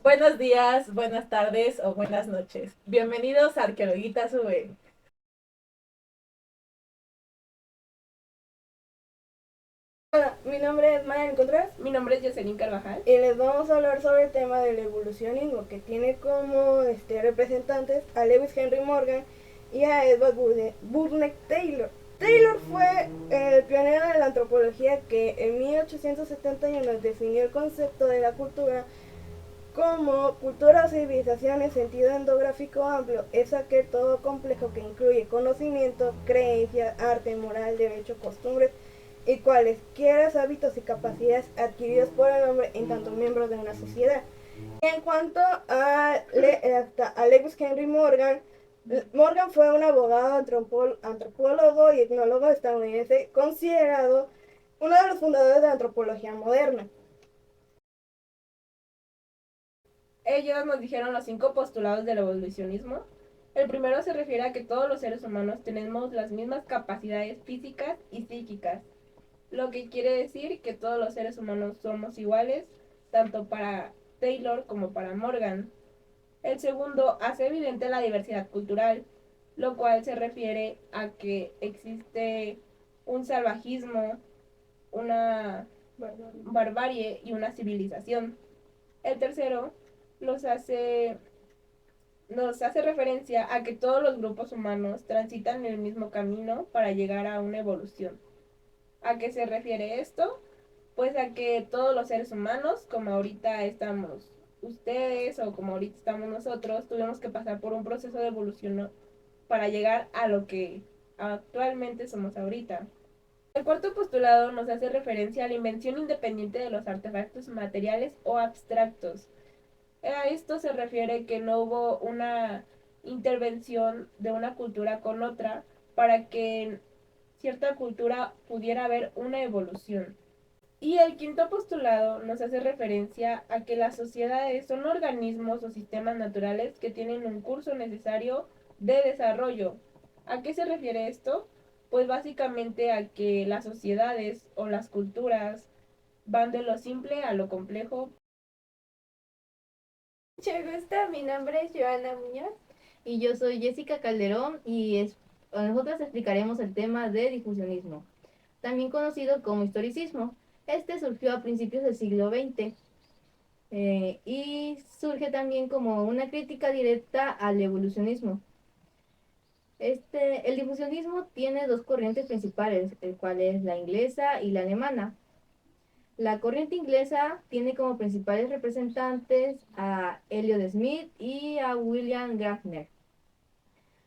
Buenos días, buenas tardes o buenas noches. Bienvenidos a Arqueologuitas V. Hola, mi nombre es Maya Contreras Mi nombre es Jocelyn Carvajal. y les vamos a hablar sobre el tema del evolucionismo, que tiene como representantes a Lewis Henry Morgan y a Edward Burnett Taylor. Taylor fue el pionero de la antropología que en 1871 definió el concepto de la cultura como cultura o civilización en sentido endográfico amplio. Es aquel todo complejo que incluye conocimiento, creencias, arte, moral, derecho, costumbres y cualesquiera hábitos y capacidades adquiridos por el hombre en tanto miembros de una sociedad. En cuanto a Lewis Henry Morgan, Morgan fue un abogado, antropólogo y etnólogo estadounidense considerado uno de los fundadores de la antropología moderna. Ellos nos dijeron los 5 postulados del evolucionismo. El primero se refiere a que todos los seres humanos tenemos las mismas capacidades físicas y psíquicas, lo que quiere decir que todos los seres humanos somos iguales, tanto para Taylor como para Morgan. El segundo hace evidente la diversidad cultural, lo cual se refiere a que existe un salvajismo, una barbarie y una civilización. El tercero nos hace, nos hace referencia a que todos los grupos humanos transitan el mismo camino para llegar a una evolución. ¿A qué se refiere esto? Pues a que todos los seres humanos, como ahorita estamos ustedes o como ahorita estamos nosotros, tuvimos que pasar por un proceso de evolución para llegar a lo que actualmente somos ahorita. El cuarto postulado nos hace referencia a la invención independiente de los artefactos materiales o abstractos. A esto se refiere que no hubo una intervención de una cultura con otra para que en cierta cultura pudiera haber una evolución. Y el quinto postulado nos hace referencia a que las sociedades son organismos o sistemas naturales que tienen un curso necesario de desarrollo. ¿A qué se refiere esto? Pues básicamente a que las sociedades o las culturas van de lo simple a lo complejo. Mucho gusto, mi nombre es Joana Muñoz. Y yo soy Jessica Calderón nosotras explicaremos el tema de difusionismo, también conocido como historicismo. Este surgió a principios del siglo XX y surge también como una crítica directa al evolucionismo. El difusionismo tiene dos corrientes principales, el cual es la inglesa y la alemana. La corriente inglesa tiene como principales representantes a Elliot Smith y a William Gardner,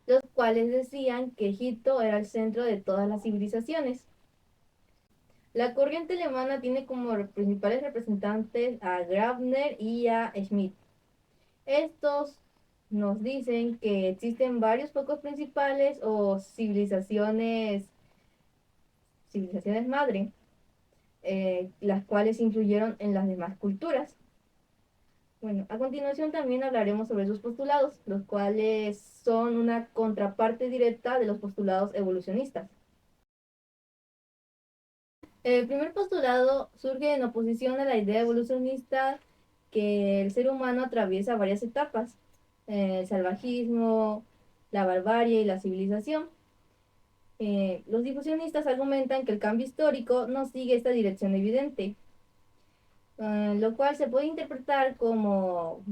los cuales decían que Egipto era el centro de todas las civilizaciones. La corriente alemana tiene como principales representantes a Grabner y a Schmidt. Estos nos dicen que existen varios focos principales o civilizaciones madre, las cuales influyeron en las demás culturas. Bueno, a continuación también hablaremos sobre sus postulados, los cuales son una contraparte directa de los postulados evolucionistas. El primer postulado surge en oposición a la idea evolucionista que el ser humano atraviesa varias etapas, el salvajismo, la barbarie y la civilización. Los difusionistas argumentan que el cambio histórico no sigue esta dirección evidente, lo cual se puede interpretar como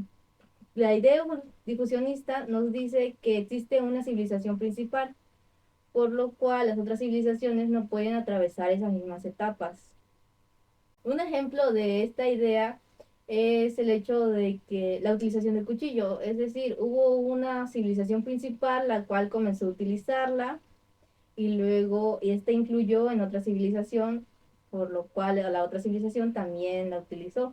la idea difusionista nos dice que existe una civilización principal, por lo cual las otras civilizaciones no pueden atravesar esas mismas etapas. Un ejemplo de esta idea es el hecho de que la utilización del cuchillo, es decir, hubo una civilización principal la cual comenzó a utilizarla y luego esta influyó en otra civilización, por lo cual la otra civilización también la utilizó.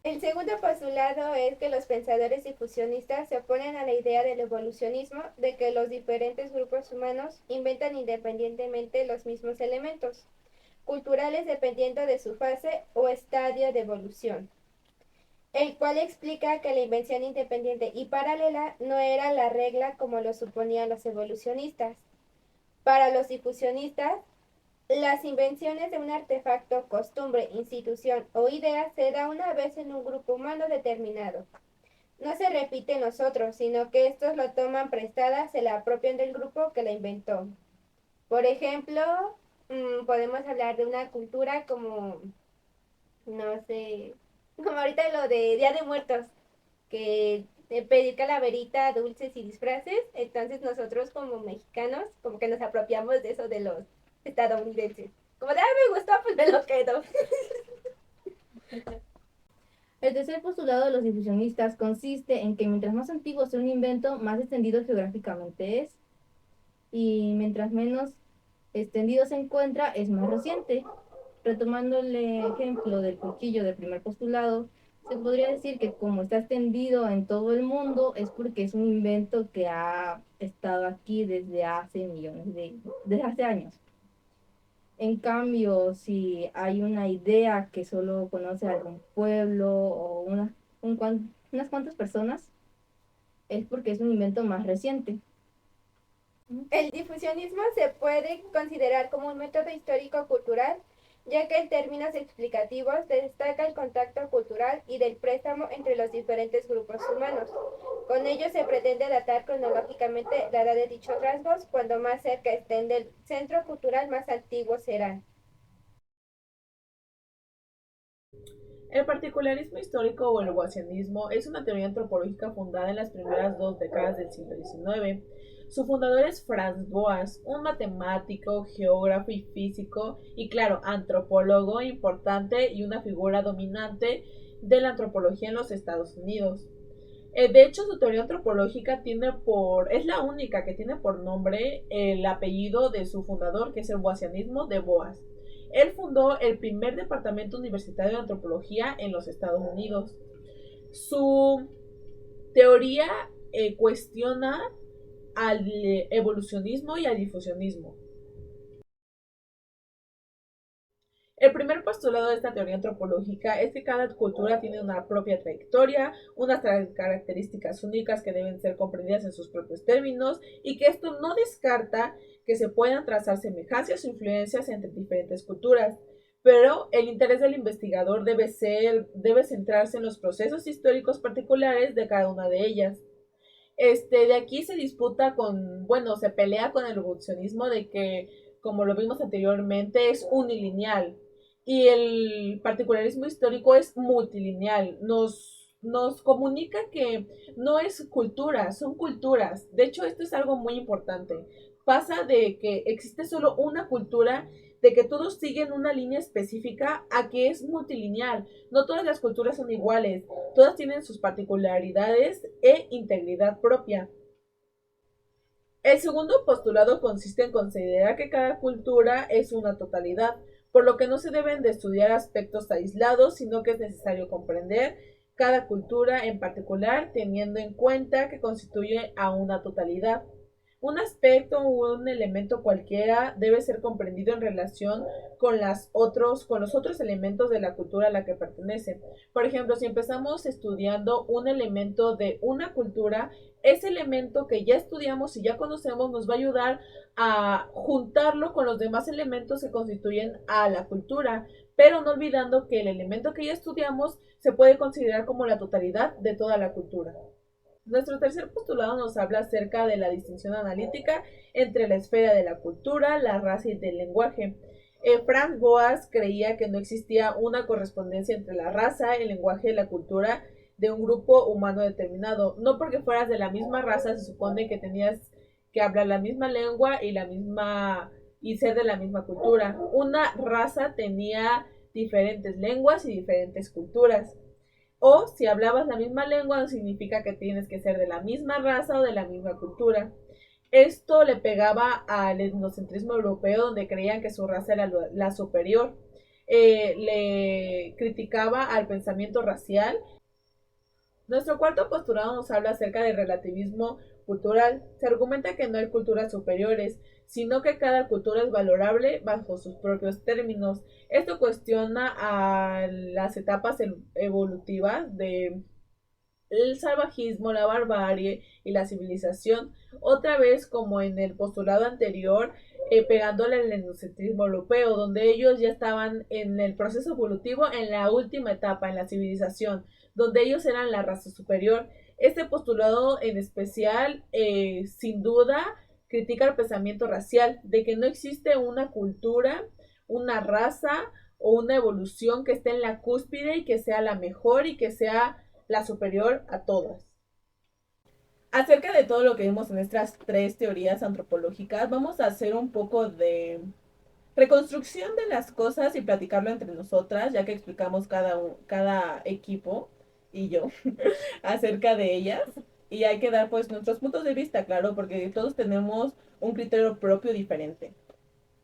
El segundo postulado es que los pensadores difusionistas se oponen a la idea del evolucionismo de que los diferentes grupos humanos inventan independientemente los mismos elementos culturales dependiendo de su fase o estadio de evolución, el cual explica que la invención independiente y paralela no era la regla como lo suponían los evolucionistas. Para los difusionistas, Las invenciones de un artefacto, costumbre, institución o idea se da una vez en un grupo humano determinado. No se repite en los otros, sino que estos lo toman prestada, se la apropian del grupo que la inventó. Por ejemplo, podemos hablar de una cultura como, no sé, como ahorita lo de Día de Muertos, que pedir calaverita, dulces y disfraces. Entonces nosotros como mexicanos, como que nos apropiamos de eso de los estadounidenses. Como de, me gustó, pues me lo quedo. El tercer postulado de los difusionistas consiste en que mientras más antiguo sea un invento, más extendido geográficamente es, y mientras menos extendido se encuentra, es más reciente. Retomando el ejemplo del cuchillo del primer postulado, se podría decir que como está extendido en todo el mundo, es porque es un invento que ha estado aquí desde hace desde hace años. En cambio, si hay una idea que solo conoce algún pueblo o unas cuantas personas, es porque es un invento más reciente. El difusionismo se puede considerar como un método histórico-cultural, ya que en términos explicativos destaca el contacto cultural y del préstamo entre los diferentes grupos humanos. Con ello se pretende datar cronológicamente la edad de dichos rasgos, cuando más cerca estén del centro cultural más antiguo serán. El particularismo histórico o el guasianismo es una teoría antropológica fundada en las primeras 2 décadas del siglo XIX. Su fundador es Franz Boas, un matemático, geógrafo y físico, y claro, antropólogo importante y una figura dominante de la antropología en los Estados Unidos. De hecho, su teoría antropológica es la única que tiene por nombre el apellido de su fundador, que es el guasianismo de Boas. Él fundó el primer departamento universitario de antropología en los Estados Unidos. Su teoría cuestiona al evolucionismo y al difusionismo. El primer postulado de esta teoría antropológica es que cada cultura tiene una propia trayectoria, unas características únicas que deben ser comprendidas en sus propios términos, y que esto no descarta que se puedan trazar semejanzas o influencias entre diferentes culturas. Pero el interés del investigador debe centrarse en los procesos históricos particulares de cada una de ellas. De aquí se disputa se pelea con el evolucionismo de que, como lo vimos anteriormente, es unilineal, y el particularismo histórico es multilineal. Nos comunica que no es cultura, son culturas. De hecho, esto es algo muy importante. Pasa de que existe solo una cultura, de que todos siguen una línea específica, a que es multilineal. No todas las culturas son iguales, todas tienen sus particularidades e integridad propia. El segundo postulado consiste en considerar que cada cultura es una totalidad, por lo que no se deben de estudiar aspectos aislados, sino que es necesario comprender cada cultura en particular, teniendo en cuenta que constituye a una totalidad. Un aspecto o un elemento cualquiera debe ser comprendido en relación con los otros elementos de la cultura a la que pertenece. Por ejemplo, si empezamos estudiando un elemento de una cultura, ese elemento que ya estudiamos y ya conocemos nos va a ayudar a juntarlo con los demás elementos que constituyen a la cultura, pero no olvidando que el elemento que ya estudiamos se puede considerar como la totalidad de toda la cultura. Nuestro tercer postulado nos habla acerca de la distinción analítica entre la esfera de la cultura, la raza y del lenguaje. Franz Boas creía que no existía una correspondencia entre la raza, el lenguaje y la cultura de un grupo humano determinado. No porque fueras de la misma raza se supone que tenías que hablar la misma lengua y ser de la misma cultura. Una raza tenía diferentes lenguas y diferentes culturas. O si hablabas la misma lengua, no significa que tienes que ser de la misma raza o de la misma cultura. Esto le pegaba al etnocentrismo europeo, donde creían que su raza era la superior. Le criticaba al pensamiento racial. Nuestro cuarto postulado nos habla acerca del relativismo cultural. Se argumenta que no hay culturas superiores, sino que cada cultura es valorable bajo sus propios términos. Esto cuestiona a las etapas evolutivas el salvajismo, la barbarie y la civilización, otra vez como en el postulado anterior, pegándole al etnocentrismo europeo, donde ellos ya estaban en el proceso evolutivo en la última etapa, en la civilización, donde ellos eran la raza superior. Este postulado en especial, sin duda, critica el pensamiento racial, de que no existe una cultura, una raza o una evolución que esté en la cúspide y que sea la mejor y que sea la superior a todas. Acerca de todo lo que vimos en estas tres teorías antropológicas, vamos a hacer un poco de reconstrucción de las cosas y platicarlo entre nosotras, ya que explicamos cada equipo y yo acerca de ellas. Y hay que dar pues nuestros puntos de vista, claro, porque todos tenemos un criterio propio diferente.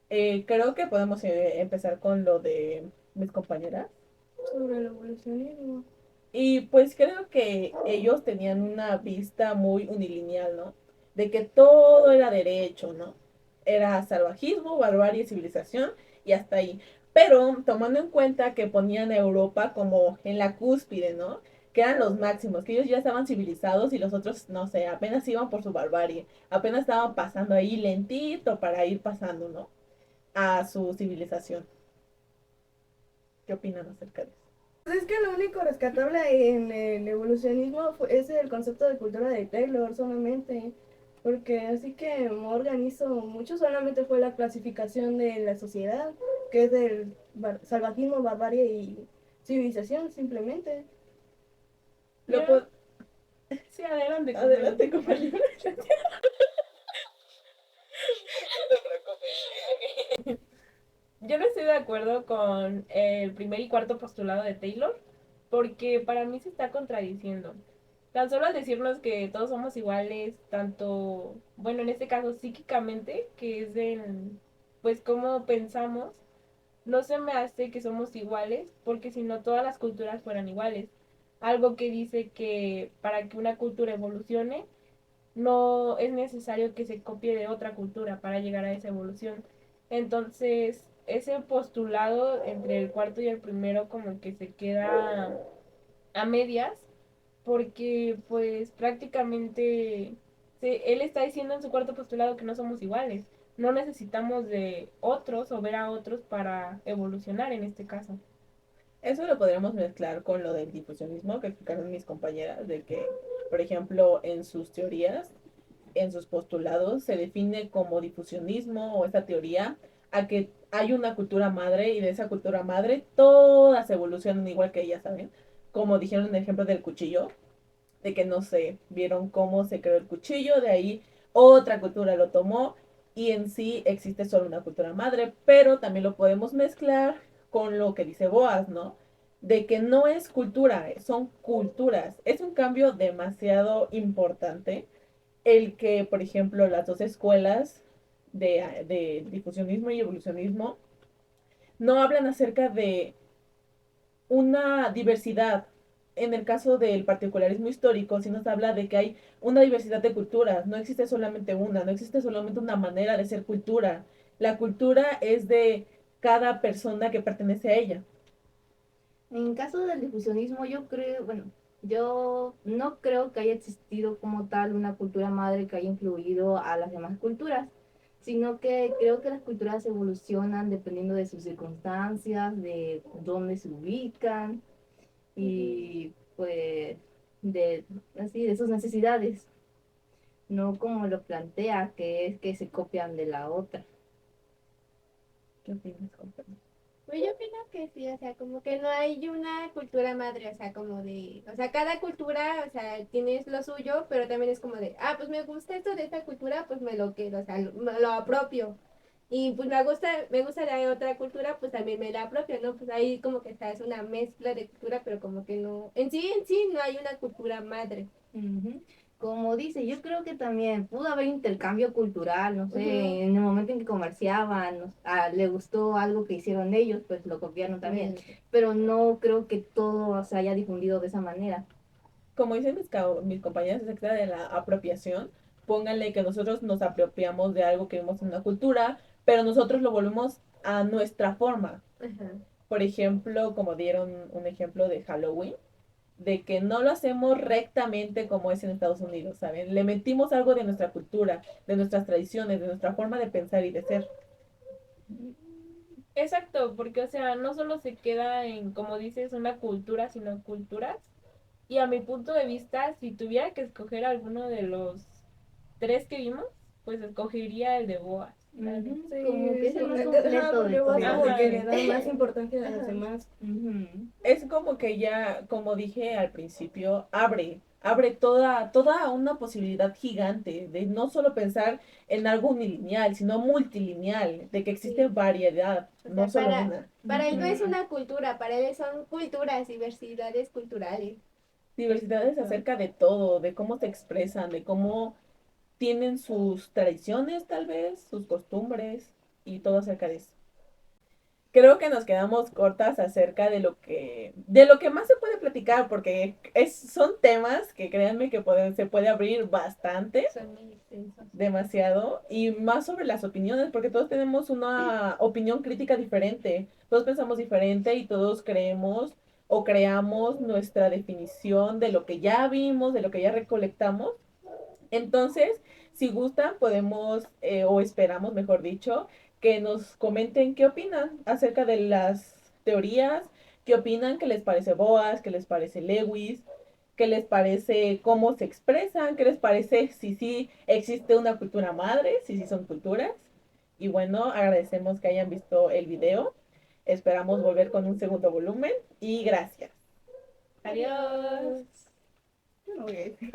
Creo que podemos empezar con lo de mis compañeras. Sobre el evolucionismo. Y pues creo que ellos tenían una vista muy unilineal, ¿no? De que todo era derecho, ¿no? Era salvajismo, barbarie, civilización y hasta ahí. Pero tomando en cuenta que ponían a Europa como en la cúspide, ¿no? Que eran los máximos, que ellos ya estaban civilizados y los otros, no sé, apenas iban por su barbarie, apenas estaban pasando ahí lentito para ir pasando, ¿no? A su civilización. ¿Qué opinan acerca de eso? Pues es que lo único rescatable en el evolucionismo es el concepto de cultura de Taylor solamente. Porque así que Morgan hizo mucho, solamente fue la clasificación de la sociedad, que es el salvajismo, barbarie y civilización, simplemente. Lo po- Sí, adelante. Adelante, compañero. Yo no estoy de acuerdo con el primer y cuarto postulado de Taylor, porque para mí se está contradiciendo. Tan solo al decirnos que todos somos iguales, tanto, bueno, en este caso psíquicamente, que es en, pues, cómo pensamos, no se me hace que somos iguales, porque si no todas las culturas fueran iguales. Algo que dice que para que una cultura evolucione, no es necesario que se copie de otra cultura para llegar a esa evolución. Entonces, ese postulado entre el cuarto y el primero como que se queda a medias, porque pues prácticamente él está diciendo en su cuarto postulado que no somos iguales. No necesitamos de otros o ver a otros para evolucionar en este caso. Eso lo podríamos mezclar con lo del difusionismo que explicaron mis compañeras, de que, por ejemplo, en sus teorías, en sus postulados, se define como difusionismo o esta teoría a que hay una cultura madre y de esa cultura madre todas evolucionan igual que ellas, ¿saben? Como dijeron en el ejemplo del cuchillo, de que no sé, vieron cómo se creó el cuchillo, de ahí otra cultura lo tomó y en sí existe solo una cultura madre, pero también lo podemos mezclar con lo que dice Boas, ¿no? De que no es cultura, son culturas. Es un cambio demasiado importante el que, por ejemplo, las dos escuelas de difusionismo y evolucionismo no hablan acerca de una diversidad. En el caso del particularismo histórico, sí nos habla de que hay una diversidad de culturas, no existe solamente una, no existe solamente una manera de ser cultura. La cultura es de cada persona que pertenece a ella. En caso del difusionismo, yo creo, bueno, yo no creo que haya existido como tal una cultura madre que haya influido a las demás culturas, sino que creo que las culturas evolucionan dependiendo de sus circunstancias, de dónde se ubican y pues de así de sus necesidades, no como lo plantea, que es que se copian de la otra. ¿Qué opinas, compañero? Pues yo opino que sí, o sea, como que no hay una cultura madre, o sea, como de, o sea, cada cultura, o sea, tienes lo suyo, pero también es como de, ah, pues me gusta esto de esta cultura, pues me lo quedo, o sea, me lo apropio. Y pues me gusta de otra cultura, pues también me la apropio, ¿no? Pues ahí como que está, es una mezcla de cultura, pero como que no, en sí no hay una cultura madre. Ujú. Como dice, yo creo que también pudo haber intercambio cultural, no sé, Ujú. en el momento en que comerciaban, le gustó algo que hicieron ellos, pues lo copiaron también, pero no creo que todo se haya difundido de esa manera. Como dicen mis compañeras acerca de la apropiación, pónganle que nosotros nos apropiamos de algo que vimos en una cultura, pero nosotros lo volvemos a nuestra forma. Ajá. Por ejemplo, como dieron un ejemplo de Halloween, de que no lo hacemos rectamente como es en Estados Unidos, ¿saben? Le metimos algo de nuestra cultura, de nuestras tradiciones, de nuestra forma de pensar y de ser. Exacto, porque o sea, no solo se queda en, como dices, una cultura, sino culturas. Y a mi punto de vista, si tuviera que escoger alguno de los tres que vimos, pues escogería el de Boas. Ujú, Sí, como que es el más ajá, completo porque de vos todo. como que le das más importancia a los Ajá. demás. Ujú. Es como que ya, como dije al principio, abre toda una posibilidad gigante de no solo pensar en algo unilineal, sino multilineal, de que existe Sí. variedad, O no sea, solo una. para él no es Ujú. una cultura, para él son culturas, diversidades culturales. Diversidades acerca de todo, de cómo se expresan, de cómo tienen sus tradiciones tal vez, sus costumbres y todo acerca de eso. Creo que nos quedamos cortas acerca de lo que más se puede platicar, porque son temas que créanme que se puede abrir bastante, Son muy extensos. demasiado, y más sobre las opiniones, porque todos tenemos una opinión crítica diferente, todos pensamos diferente y todos creemos o creamos nuestra definición de lo que ya vimos, de lo que ya recolectamos. Entonces, si gustan, podemos, o esperamos, mejor dicho, que nos comenten qué opinan acerca de las teorías, qué opinan, qué les parece Boas, qué les parece Lewis, qué les parece cómo se expresan, qué les parece si sí existe una cultura madre, si sí son culturas. Y bueno, agradecemos que hayan visto el video. Esperamos volver con un segundo volumen y gracias. Adiós. Yo no voy a decir.